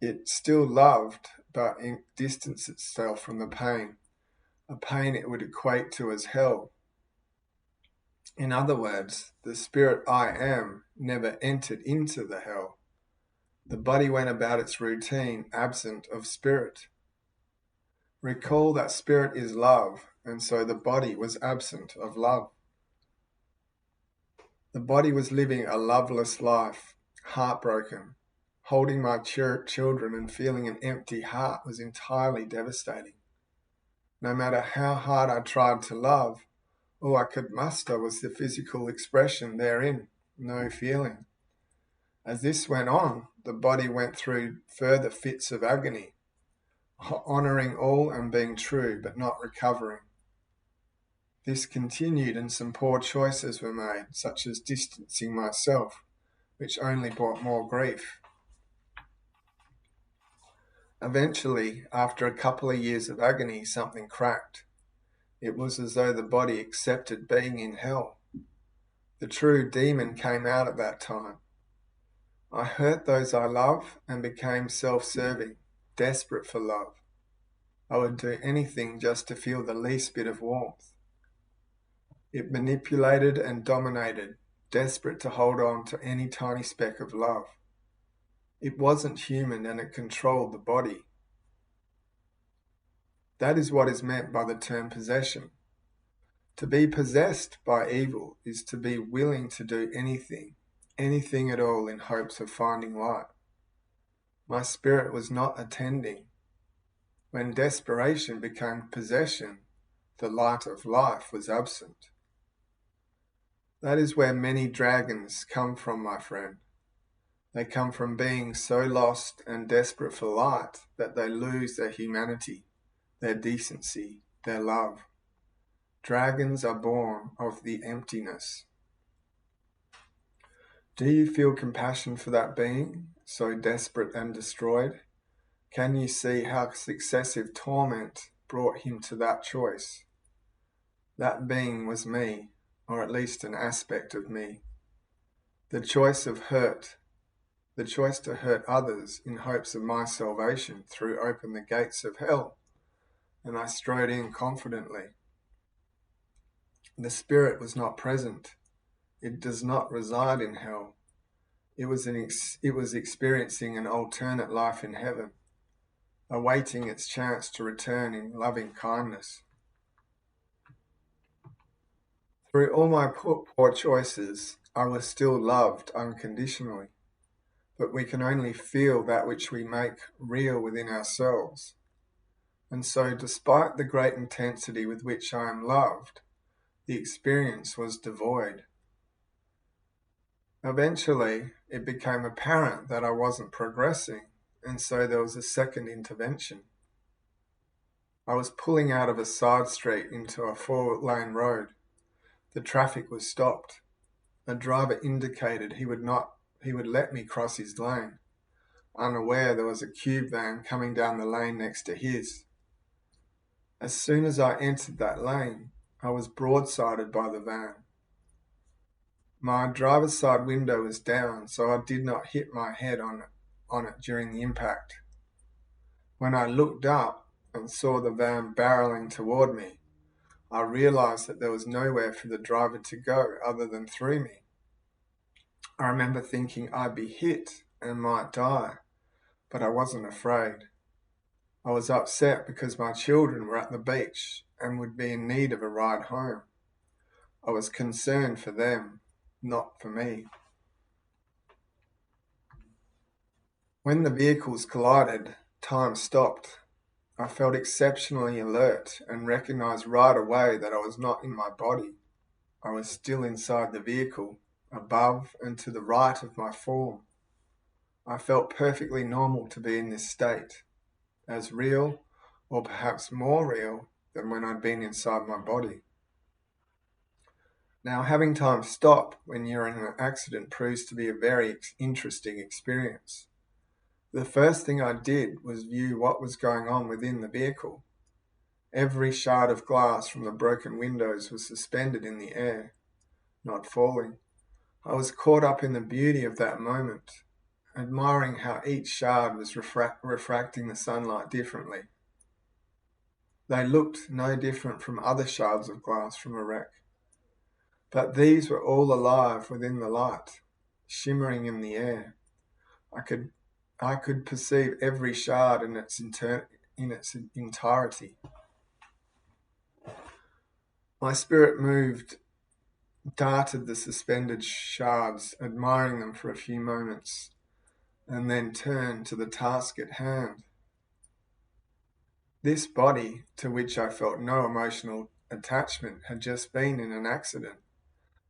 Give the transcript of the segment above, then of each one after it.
It still loved, but it distanced itself from the pain, a pain it would equate to as hell. In other words, the spirit I am never entered into the hell. The body went about its routine absent of spirit. Recall that spirit is love, and so the body was absent of love. The body was living a loveless life, heartbroken. Holding my children and feeling an empty heart was entirely devastating. No matter how hard I tried to love, all I could muster was the physical expression therein, no feeling. As this went on, the body went through further fits of agony, honouring all and being true, but not recovering. This continued and some poor choices were made, such as distancing myself, which only brought more grief. Eventually, after a couple of years of agony, something cracked. It was as though the body accepted being in hell. The true demon came out at that time. I hurt those I love and became self-serving, desperate for love. I would do anything just to feel the least bit of warmth. It manipulated and dominated, desperate to hold on to any tiny speck of love. It wasn't human and it controlled the body. That is what is meant by the term possession. To be possessed by evil is to be willing to do anything at all in hopes of finding light. My spirit was not attending. When desperation became possession, the light of life was absent. That is where many dragons come from, my friend. They come from being so lost and desperate for light that they lose their humanity, their decency, their love. Dragons are born of the emptiness. Do you feel compassion for that being, so desperate and destroyed? Can you see how successive torment brought him to that choice? That being was me, or at least an aspect of me. The choice of hurt, the choice to hurt others in hopes of my salvation threw open the gates of hell, and I strode in confidently. The spirit was not present. It does not reside in hell. It was experiencing an alternate life in heaven, awaiting its chance to return in loving kindness. Through all my poor choices, I was still loved unconditionally. But we can only feel that which we make real within ourselves. And so, despite the great intensity with which I am loved, the experience was devoid. Eventually, it became apparent that I wasn't progressing, and so there was a second intervention. I was pulling out of a side street into a 4-lane road. The traffic was stopped. A driver indicated he would let me cross his lane, unaware there was a cube van coming down the lane next to his. As soon as I entered that lane, I was broadsided by the van. My driver's side window was down, so I did not hit my head on it during the impact. When I looked up and saw the van barreling toward me, I realized that there was nowhere for the driver to go other than through me. I remember thinking I'd be hit and might die, but I wasn't afraid. I was upset because my children were at the beach and would be in need of a ride home. I was concerned for them, not for me. When the vehicles collided, time stopped. I felt exceptionally alert and recognized right away that I was not in my body. I was still inside the vehicle, above and to the right of my form. I felt perfectly normal to be in this state, as real, or perhaps more real, than when I'd been inside my body. Now, having time stop when you're in an accident proves to be a very interesting experience. The first thing I did was view what was going on within the vehicle. Every shard of glass from the broken windows was suspended in the air, not falling. I was caught up in the beauty of that moment. admiring how each shard was refracting the sunlight differently. They looked no different from other shards of glass from a wreck. But these were all alive within the light, shimmering in the air. I could perceive every shard in its entirety. My spirit moved, darted the suspended shards, admiring them for a few moments, and then turned to the task at hand. This body, to which I felt no emotional attachment, had just been in an accident,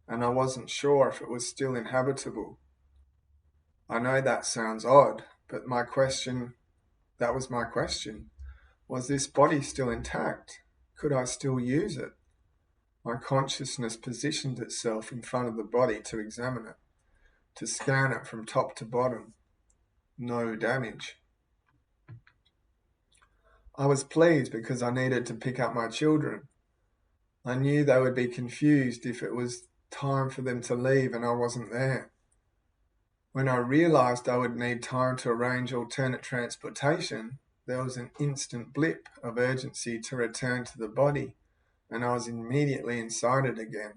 and I wasn't sure if it was still inhabitable. I know that sounds odd, but that was my question. Was this body still intact? Could I still use it? My consciousness positioned itself in front of the body to examine it, to scan it from top to bottom. No damage. I was pleased because I needed to pick up my children. I knew they would be confused if it was time for them to leave and I wasn't there. When I realized I would need time to arrange alternate transportation, there was an instant blip of urgency to return to the body, and I was immediately inside it again.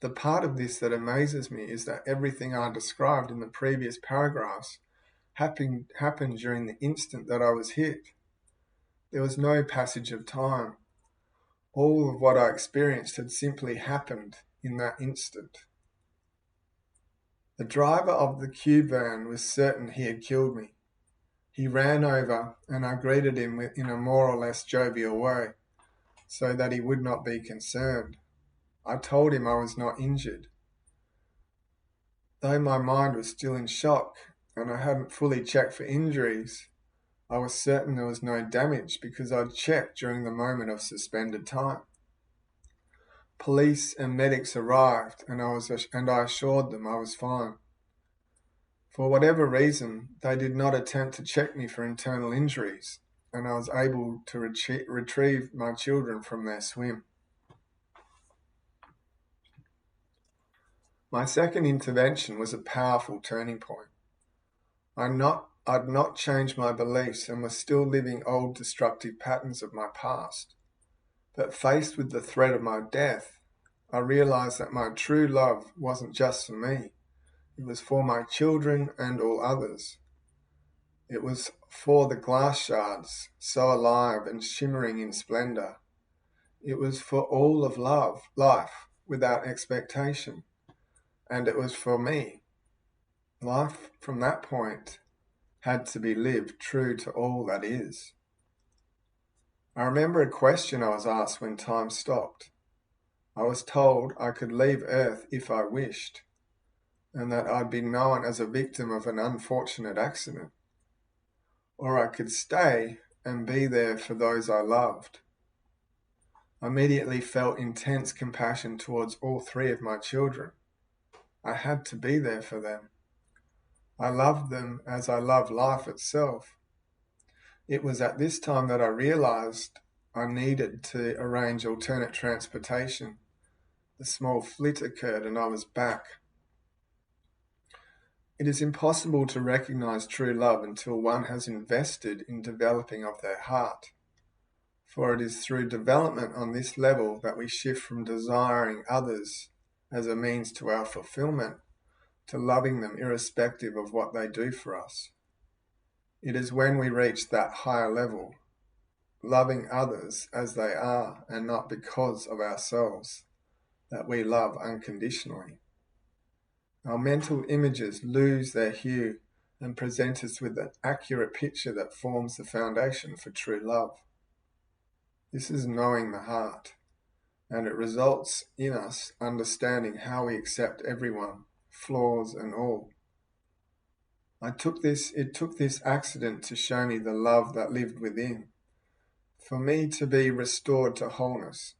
The part of this that amazes me is that everything I described in the previous paragraphs happened during the instant that I was hit. There was no passage of time. All of what I experienced had simply happened in that instant. The driver of the cube van was certain he had killed me. He ran over and I greeted him in a more or less jovial way, so that he would not be concerned. I told him I was not injured. Though my mind was still in shock and I hadn't fully checked for injuries, I was certain there was no damage because I'd checked during the moment of suspended time. Police and medics arrived and I assured them I was fine. For whatever reason, they did not attempt to check me for internal injuries, and I was able to retrieve my children from their swim. My second intervention was a powerful turning point. I'd not changed my beliefs and was still living old destructive patterns of my past. But faced with the threat of my death, I realized that my true love wasn't just for me. It was for my children and all others. It was for the glass shards, so alive and shimmering in splendor. It was for all of life, without expectation. And it was for me. Life from that point had to be lived true to all that is. I remember a question I was asked when time stopped. I was told I could leave Earth if I wished, and that I'd be known as a victim of an unfortunate accident. Or I could stay and be there for those I loved. I immediately felt intense compassion towards all three of my children. I had to be there for them. I loved them as I love life itself. It was at this time that I realized I needed to arrange alternate transportation. The small flit occurred and I was back. It is impossible to recognize true love until one has invested in developing of their heart. For it is through development on this level that we shift from desiring others as a means to our fulfillment to loving them irrespective of what they do for us. It is when we reach that higher level, loving others as they are and not because of ourselves, that we love unconditionally. Our mental images lose their hue and present us with an accurate picture that forms the foundation for true love. This is knowing the heart, and it results in us understanding how we accept everyone, flaws and all. It took this accident to show me the love that lived within, for me to be restored to wholeness.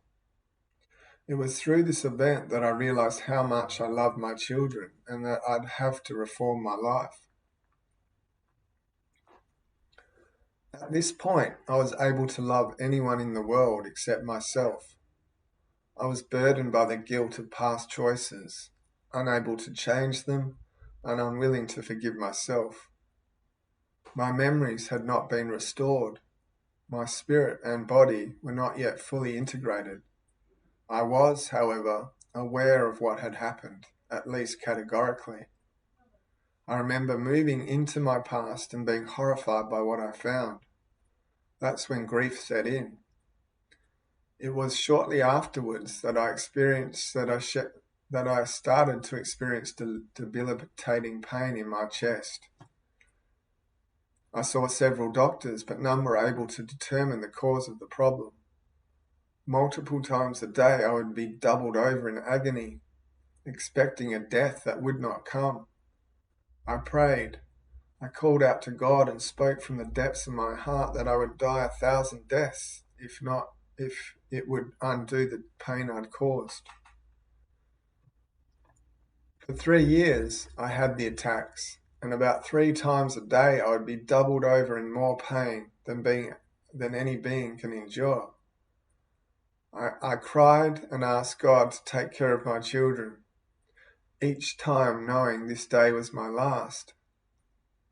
It was through this event that I realized how much I loved my children and that I'd have to reform my life. At this point, I was able to love anyone in the world except myself. I was burdened by the guilt of past choices, unable to change them, and unwilling to forgive myself. My memories had not been restored. My spirit and body were not yet fully integrated. I was, however, aware of what had happened, at least categorically. I remember moving into my past and being horrified by what I found. That's when grief set in. It was shortly afterwards that I started to experience debilitating pain in my chest. I saw several doctors, but none were able to determine the cause of the problem. Multiple times a day I would be doubled over in agony, expecting a death that would not come. I prayed. I called out to God and spoke from the depths of my heart that I would die 1,000 deaths, if it would undo the pain I'd caused. For 3 years, I had the attacks, and about 3 times a day I would be doubled over in more pain than any being can endure. I cried and asked God to take care of my children, each time knowing this day was my last.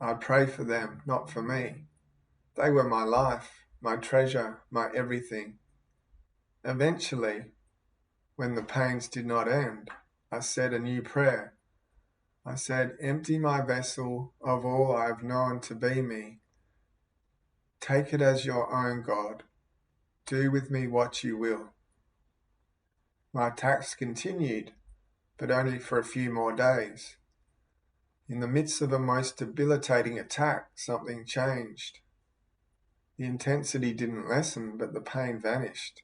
I'd pray for them, not for me. They were my life, my treasure, my everything. Eventually, when the pains did not end, I said a new prayer. I said, "Empty my vessel of all I have known to be me. Take it as your own, God. Do with me what you will." My attacks continued, but only for a few more days. In the midst of a most debilitating attack, something changed. The intensity didn't lessen, but the pain vanished.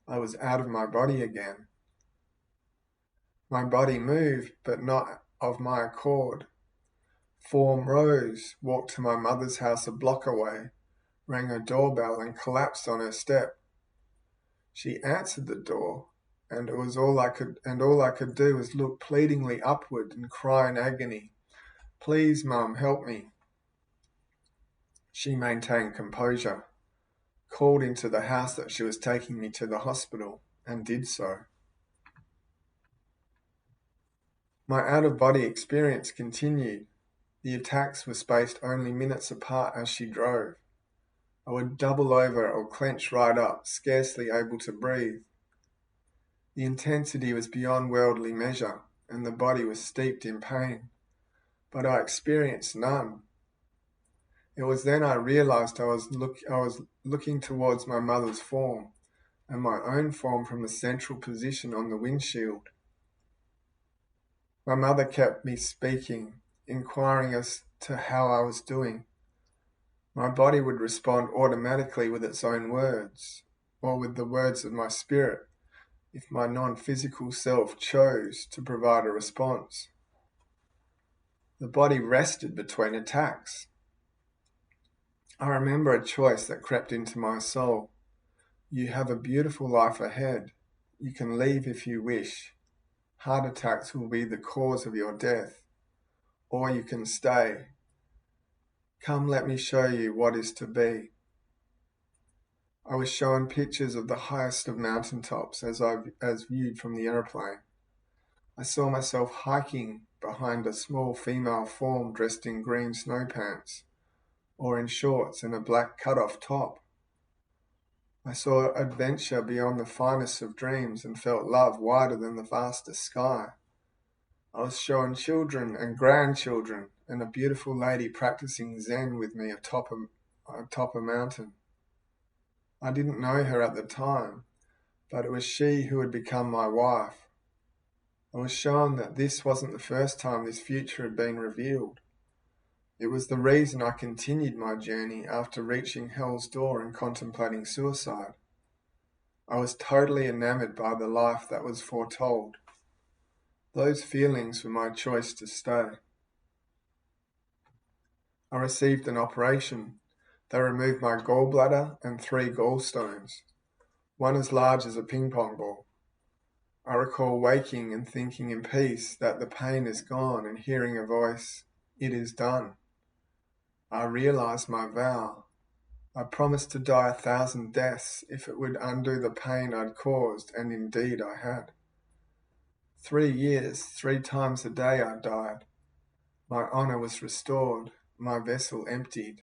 I was out of my body again. My body moved, but not of my accord. Form rose, walked to my mother's house a block away, rang her doorbell and collapsed on her step. She answered the door, and all I could do was look pleadingly upward and cry in agony, "Please, Mum, help me." She maintained composure, called into the house that she was taking me to the hospital, and did so. My out-of-body experience continued. The attacks were spaced only minutes apart as she drove. I would double over or clench right up, scarcely able to breathe. The intensity was beyond worldly measure, and the body was steeped in pain, but I experienced none. It was then I realized I was looking towards my mother's form, and my own form from a central position on the windshield. My mother kept me speaking, inquiring as to how I was doing. My body would respond automatically with its own words, or with the words of my spirit, if my non-physical self chose to provide a response. The body rested between attacks. I remember a choice that crept into my soul. You have a beautiful life ahead. You can leave if you wish. Heart attacks will be the cause of your death. Or you can stay. Come, let me show you what is to be. I was shown pictures of the highest of mountaintops as viewed from the aeroplane. I saw myself hiking behind a small female form dressed in green snow pants, or in shorts and a black cut-off top. I saw adventure beyond the finest of dreams and felt love wider than the vastest sky. I was shown children and grandchildren and a beautiful lady practicing Zen with me atop a mountain. I didn't know her at the time, but it was she who had become my wife. I was shown that this wasn't the first time this future had been revealed. It was the reason I continued my journey after reaching hell's door and contemplating suicide. I was totally enamored by the life that was foretold. Those feelings were my choice to stay. I received an operation. They removed my gallbladder and 3 gallstones, one as large as a ping pong ball. I recall waking and thinking in peace that the pain is gone and hearing a voice, "It is done." I realized my vow. I promised to die 1,000 deaths if it would undo the pain I'd caused, and indeed I had. 3 years, 3 times a day I died. My honor was restored, my vessel emptied.